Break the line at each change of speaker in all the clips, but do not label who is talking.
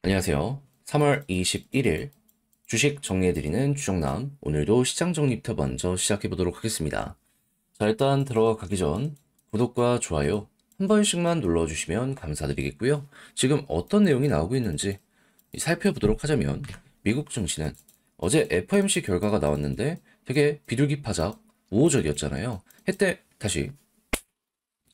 안녕하세요. 3월 21일 주식 정리해드리는 주정남. 오늘도 시장 정리부터 먼저 시작해보도록 하겠습니다. 자, 일단 들어가기 전 구독과 좋아요 한 번씩만 눌러주시면 감사드리겠고요. 지금 어떤 내용이 나오고 있는지 살펴보도록 하자면 미국 증시는 어제 FOMC 결과가 나왔는데 되게 비둘기파작 우호적이었잖아요. 해때 다시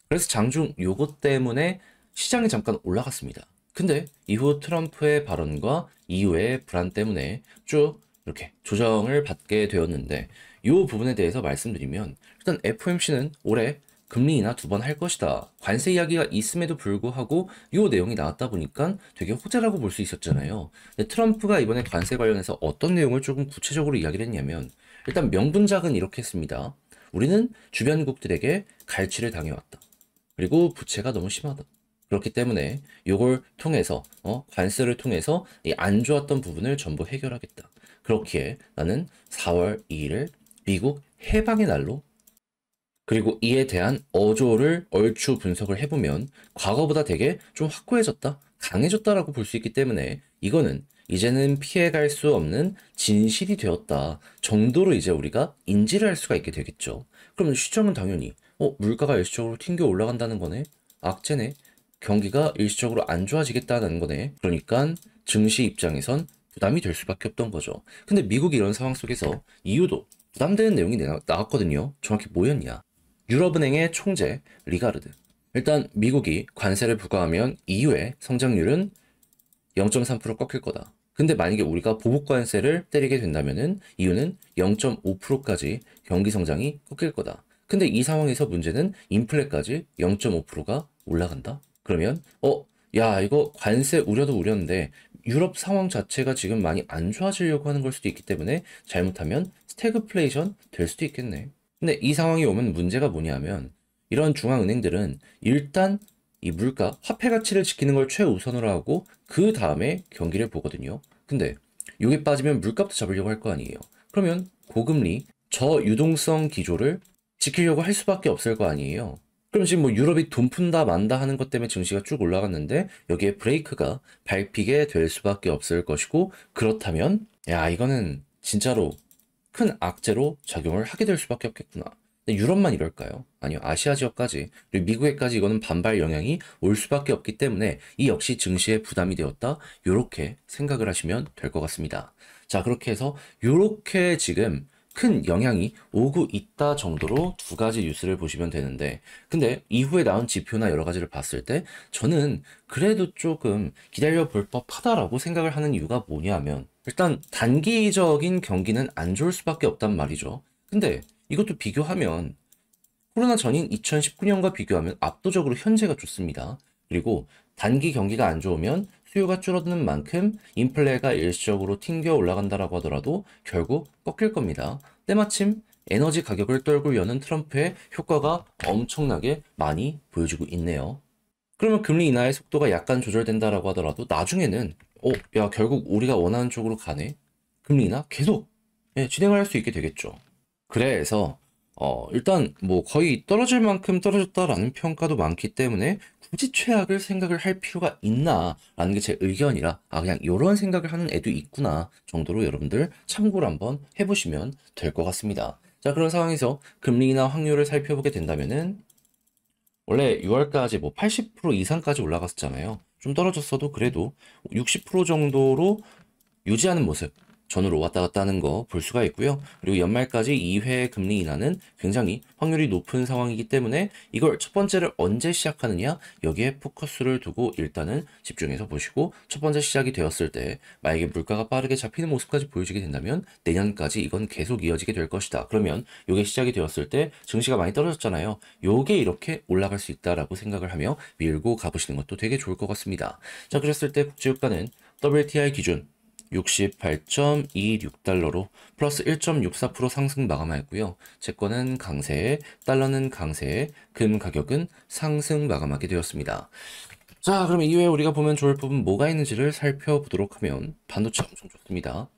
그래서 장중 요것 때문에 시장이 잠깐 올라갔습니다. 근데 이후 트럼프의 발언과 이후의 불안 때문에 쭉 이렇게 조정을 받게 되었는데 이 부분에 대해서 말씀드리면 일단 FOMC는 올해 금리 인하 2번 할 것이다. 관세 이야기가 있음에도 불구하고 이 내용이 나왔다 보니까 되게 호재라고 볼 수 있었잖아요. 근데 트럼프가 이번에 관세 관련해서 어떤 내용을 조금 구체적으로 이야기를 했냐면 일단 명분작은 이렇게 했습니다. 우리는 주변국들에게 갈취를 당해왔다. 그리고 부채가 너무 심하다. 그렇기 때문에 이걸 통해서 관세를 통해서 이 안 좋았던 부분을 전부 해결하겠다. 그렇기에 나는 4월 2일을 미국 해방의 날로 그리고 이에 대한 어조를 얼추 분석을 해보면 과거보다 되게 좀 확고해졌다, 강해졌다라고 볼 수 있기 때문에 이거는 이제는 피해갈 수 없는 진실이 되었다 정도로 이제 우리가 인지를 할 수가 있게 되겠죠. 그러면 시점은 당연히 물가가 일시적으로 튕겨 올라간다는 거네. 악재네. 경기가 일시적으로 안 좋아지겠다는 거네. 그러니까 증시 입장에선 부담이 될 수밖에 없던 거죠. 근데 미국이 이런 상황 속에서 이유도 부담되는 내용이 나왔거든요. 정확히 뭐였냐? 유럽은행의 총재 리가르드. 일단 미국이 관세를 부과하면 이후에 성장률은 0.3% 꺾일 거다. 근데 만약에 우리가 보복 관세를 때리게 된다면은 이유는 0.5%까지 경기 성장이 꺾일 거다. 근데 이 상황에서 문제는 인플레까지 0.5%가 올라간다. 그러면 야, 이거 관세 우려도 우려인데 유럽 상황 자체가 지금 많이 안 좋아지려고 하는 걸 수도 있기 때문에 잘못하면 스태그플레이션 될 수도 있겠네. 근데 이 상황이 오면 문제가 뭐냐면 이런 중앙은행들은 일단 이 물가, 화폐 가치를 지키는 걸 최우선으로 하고 그 다음에 경기를 보거든요. 근데 이게 빠지면 물값도 잡으려고 할 거 아니에요. 그러면 고금리, 저유동성 기조를 지키려고 할 수밖에 없을 거 아니에요. 그럼 지금 뭐 유럽이 돈 푼다 만다 하는 것 때문에 증시가 쭉 올라갔는데 여기에 브레이크가 밟히게 될 수밖에 없을 것이고 그렇다면 야, 이거는 진짜로 큰 악재로 작용을 하게 될 수밖에 없겠구나. 근데 유럽만 이럴까요? 아니요. 아시아 지역까지 그리고 미국에까지 이거는 반발 영향이 올 수밖에 없기 때문에 이 역시 증시에 부담이 되었다. 요렇게 생각을 하시면 될 것 같습니다. 자, 그렇게 해서 요렇게 지금 큰 영향이 오고 있다 정도로 두 가지 뉴스를 보시면 되는데 근데 이후에 나온 지표나 여러 가지를 봤을 때 저는 그래도 조금 기다려 볼 법하다라고 생각을 하는 이유가 뭐냐면 일단 단기적인 경기는 안 좋을 수밖에 없단 말이죠. 근데 이것도 비교하면 코로나 전인 2019년과 비교하면 압도적으로 현재가 좋습니다. 그리고 단기 경기가 안 좋으면 수요가 줄어드는 만큼 인플레가 일시적으로 튕겨 올라간다라고 하더라도 결국 꺾일 겁니다. 때마침 에너지 가격을 떨굴 여는 트럼프의 효과가 엄청나게 많이 보여주고 있네요. 그러면 금리 인하의 속도가 약간 조절된다라고 하더라도 나중에는 야, 결국 우리가 원하는 쪽으로 가네. 금리 인하 계속 진행을 할 수 있게 되겠죠. 그래서 일단 뭐 거의 떨어질 만큼 떨어졌다라는 평가도 많기 때문에 굳이 최악을 생각을 할 필요가 있나라는 게 제 의견이라 그냥 이런 생각을 하는 애도 있구나 정도로 여러분들 참고를 한번 해보시면 될 것 같습니다. 자, 그런 상황에서 금리 인하 확률을 살펴보게 된다면은 원래 6월까지 뭐 80% 이상까지 올라갔었잖아요. 좀 떨어졌어도 그래도 60% 정도로 유지하는 모습 전후로 왔다 갔다 하는 거 볼 수가 있고요. 그리고 연말까지 2회 금리 인하는 굉장히 확률이 높은 상황이기 때문에 이걸 첫 번째를 언제 시작하느냐 여기에 포커스를 두고 일단은 집중해서 보시고 첫 번째 시작이 되었을 때 만약에 물가가 빠르게 잡히는 모습까지 보여지게 된다면 내년까지 이건 계속 이어지게 될 것이다. 그러면 이게 시작이 되었을 때 증시가 많이 떨어졌잖아요. 요게 이렇게 올라갈 수 있다라고 생각을 하며 밀고 가보시는 것도 되게 좋을 것 같습니다. 자, 그랬을 때 국제유가는 WTI 기준 68.26달러로 플러스 1.64% 상승 마감하였고요. 채권은 강세에, 달러는 강세에, 금 가격은 상승 마감하게 되었습니다. 자, 그럼 이후에 우리가 보면 좋을 부분 뭐가 있는지를 살펴보도록 하면 반도체 엄청 좋습니다.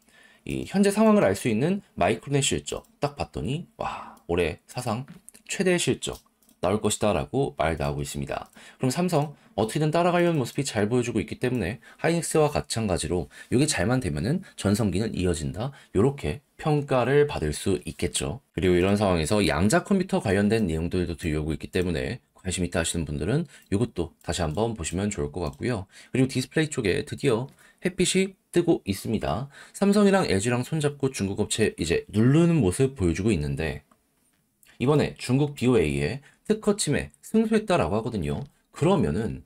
이 현재 상황을 알 수 있는 마이크론의 실적 딱 봤더니 와, 올해 사상 최대 실적 나올 것이다 라고 말 나오고 있습니다. 그럼 삼성 어떻게든 따라가려는 모습이 잘 보여주고 있기 때문에 하이닉스와 마찬가지로 이게 잘만 되면은 전성기는 이어진다, 이렇게 평가를 받을 수 있겠죠. 그리고 이런 상황에서 양자 컴퓨터 관련된 내용들도 들려오고 있기 때문에 관심 있다 하시는 분들은 이것도 다시 한번 보시면 좋을 것 같고요. 그리고 디스플레이 쪽에 드디어 햇빛이 뜨고 있습니다. 삼성이랑 LG랑 손잡고 중국 업체 이제 누르는 모습 보여주고 있는데, 이번에 중국 BOA에 특허 침해 승소했다라고 하거든요. 그러면은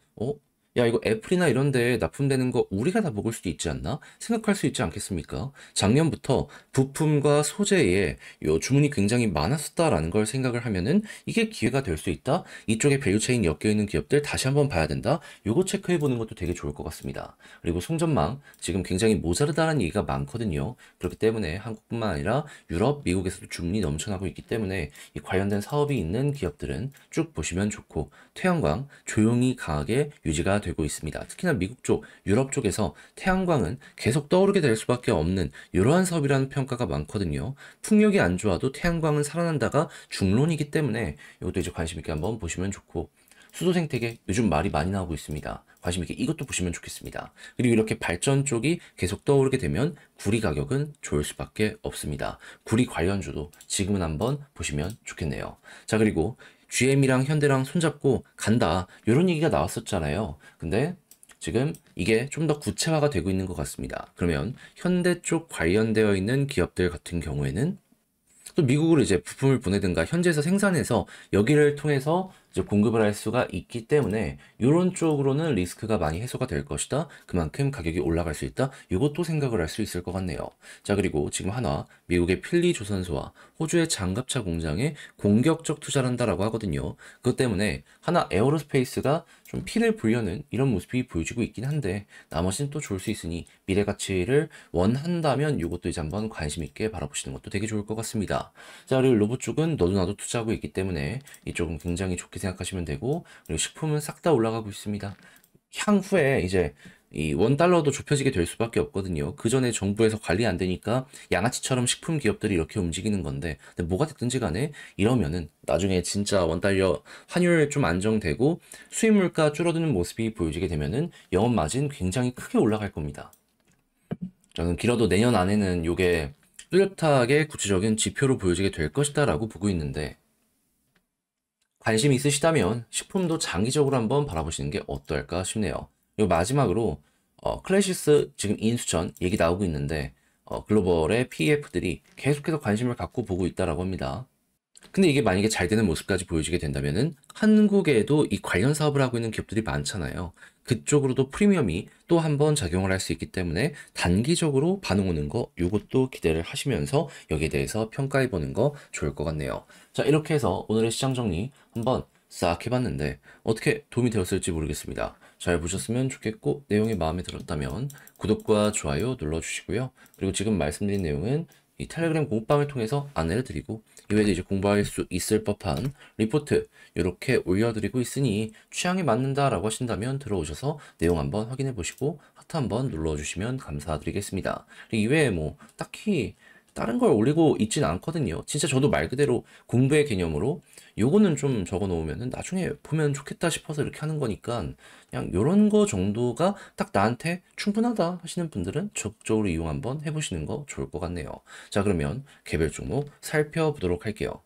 야, 이거 애플이나 이런 데 납품되는 거 우리가 다 먹을 수도 있지 않나? 생각할 수 있지 않겠습니까? 작년부터 부품과 소재에 요 주문이 굉장히 많았었다라는 걸 생각을 하면은 이게 기회가 될 수 있다. 이쪽에 밸류체인 엮여 있는 기업들 다시 한번 봐야 된다. 요거 체크해 보는 것도 되게 좋을 것 같습니다. 그리고 송전망 지금 굉장히 모자르다는 얘기가 많거든요. 그렇기 때문에 한국뿐만 아니라 유럽, 미국에서도 주문이 넘쳐나고 있기 때문에 이 관련된 사업이 있는 기업들은 쭉 보시면 좋고, 태양광 조용히 강하게 유지가 되고 있습니다. 특히나 미국 쪽, 유럽 쪽에서 태양광은 계속 떠오르게 될 수밖에 없는 이러한 사업이라는 평가가 많거든요. 풍력이 안 좋아도 태양광은 살아난다가 중론이기 때문에 이것도 이제 관심 있게 한번 보시면 좋고, 수소 생태계 요즘 말이 많이 나오고 있습니다. 관심 있게 이것도 보시면 좋겠습니다. 그리고 이렇게 발전 쪽이 계속 떠오르게 되면 구리 가격은 좋을 수밖에 없습니다. 구리 관련주도 지금은 한번 보시면 좋겠네요. 자, 그리고 GM이랑 현대랑 손잡고 간다, 이런 얘기가 나왔었잖아요. 근데 지금 이게 좀 더 구체화가 되고 있는 것 같습니다. 그러면 현대 쪽 관련되어 있는 기업들 같은 경우에는 또 미국으로 이제 부품을 보내든가 현지에서 생산해서 여기를 통해서 이제 공급을 할 수가 있기 때문에 이런 쪽으로는 리스크가 많이 해소가 될 것이다. 그만큼 가격이 올라갈 수 있다. 이것도 생각을 할 수 있을 것 같네요. 자, 그리고 지금 한화, 미국의 필리 조선소와 호주의 장갑차 공장에 공격적 투자를 한다라고 하거든요. 그것 때문에 하나 에어로스페이스가 좀 피를 보려는 이런 모습이 보여지고 있긴 한데, 나머지는 또 좋을 수 있으니 미래 가치를 원한다면 이것도 이제 한번 관심 있게 바라보시는 것도 되게 좋을 것 같습니다. 자, 그리고 로봇 쪽은 너도 나도 투자하고 있기 때문에 이쪽은 굉장히 좋게 생각하시면 되고, 그리고 식품은 싹 다 올라가고 있습니다. 향후에 이제 이 $1도 좁혀지게 될 수밖에 없거든요. 그 전에 정부에서 관리 안 되니까 양아치처럼 식품 기업들이 이렇게 움직이는 건데, 근데 뭐가 됐든지 간에 이러면은 나중에 진짜 $1 환율 좀 안정되고 수입 물가 줄어드는 모습이 보여지게 되면은 영업 마진 굉장히 크게 올라갈 겁니다. 저는 길어도 내년 안에는 요게 뚜렷하게 구체적인 지표로 보여지게 될 것이다라고 보고 있는데, 관심 있으시다면 식품도 장기적으로 한번 바라보시는 게 어떨까 싶네요. 그리고 마지막으로 클래시스 지금 인수전 얘기 나오고 있는데, 글로벌의 PEF들이 계속해서 관심을 갖고 보고 있다라고 합니다. 근데 이게 만약에 잘 되는 모습까지 보여지게 된다면은 한국에도 이 관련 사업을 하고 있는 기업들이 많잖아요. 그쪽으로도 프리미엄이 또 한 번 작용을 할 수 있기 때문에 단기적으로 반응 오는 거 요것도 기대를 하시면서 여기에 대해서 평가해 보는 거 좋을 것 같네요. 자, 이렇게 해서 오늘의 시장 정리 한번 싹 해봤는데 어떻게 도움이 되었을지 모르겠습니다. 잘 보셨으면 좋겠고, 내용이 마음에 들었다면 구독과 좋아요 눌러주시고요. 그리고 지금 말씀드린 내용은 이 텔레그램 공부방을 통해서 안내를 드리고, 이외에도 이제 공부할 수 있을 법한 리포트 이렇게 올려드리고 있으니 취향에 맞는다라고 하신다면 들어오셔서 내용 한번 확인해 보시고 하트 한번 눌러주시면 감사드리겠습니다. 이외에 뭐 딱히 다른 걸 올리고 있진 않거든요. 진짜 저도 말 그대로 공부의 개념으로 요거는 좀 적어 놓으면은 나중에 보면 좋겠다 싶어서 이렇게 하는 거니까, 그냥 요런 거 정도가 딱 나한테 충분하다 하시는 분들은 적극적으로 이용 한번 해보시는 거 좋을 것 같네요. 자, 그러면 개별 종목 살펴보도록 할게요.